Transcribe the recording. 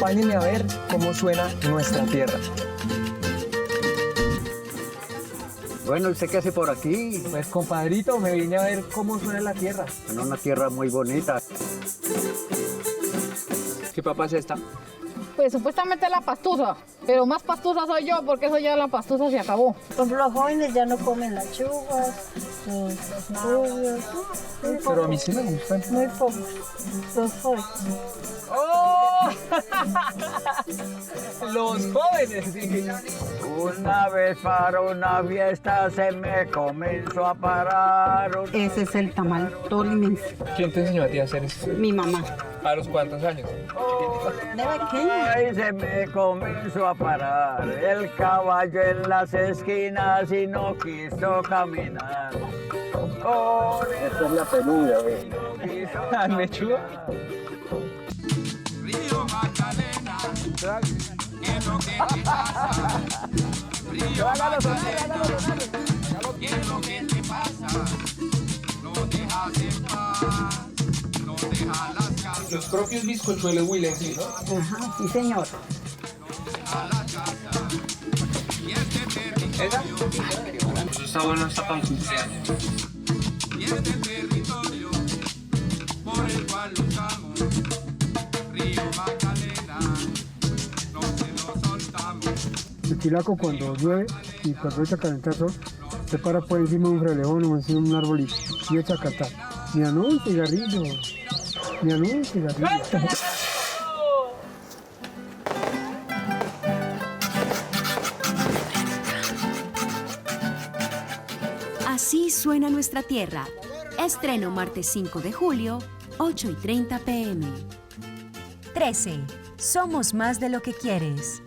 Acompáñenme a ver cómo suena nuestra tierra. Bueno, ¿usted qué hace por aquí? Pues compadrito, me vine a ver cómo suena la tierra. En una tierra muy bonita. ¿Qué papa es esta? Pues supuestamente la pastusa, pero más pastusa soy yo porque eso ya la pastusa se acabó. Los jóvenes ya no comen las chuvas, los rubios, Pero a mí sí me gustan. muy pocos, los jóvenes. ¡Oh! Los jóvenes, dije. Una vez para una fiesta se me comenzó a parar. Ese es el tamal tolimense. ¿Quién te enseñó a ti a hacer eso? Mi mamá. ¿A los cuántos años? De pequeña. Ahí se me comenzó a parar el caballo en las esquinas y no quiso caminar. Esta es la peluda, ¿Al mechudo? Río Magdalena, ¿qué es lo que te pasa? Río Magdalena, ¿qué es lo que te pasa? No dejas en paz, no dejas las casas. Los propios bizcochuelos huilenses, ¿no? Ajá, sí, señor. Y este territorio, Eso está bueno, está para un cumpleaños. y este territorio por el cual luchamos. Río Magdalena, no se lo soltamos. El chilaco cuando llueve y cuando echa calentar sol, se para por encima de un relejón o encima de un arbolito y echa a cantar. Mira, no, un cigarrillo. Mira, no, un cigarrillo. Así suena nuestra tierra. Estreno martes 5 de julio, 8:30 p.m. 13. Somos más de lo que quieres.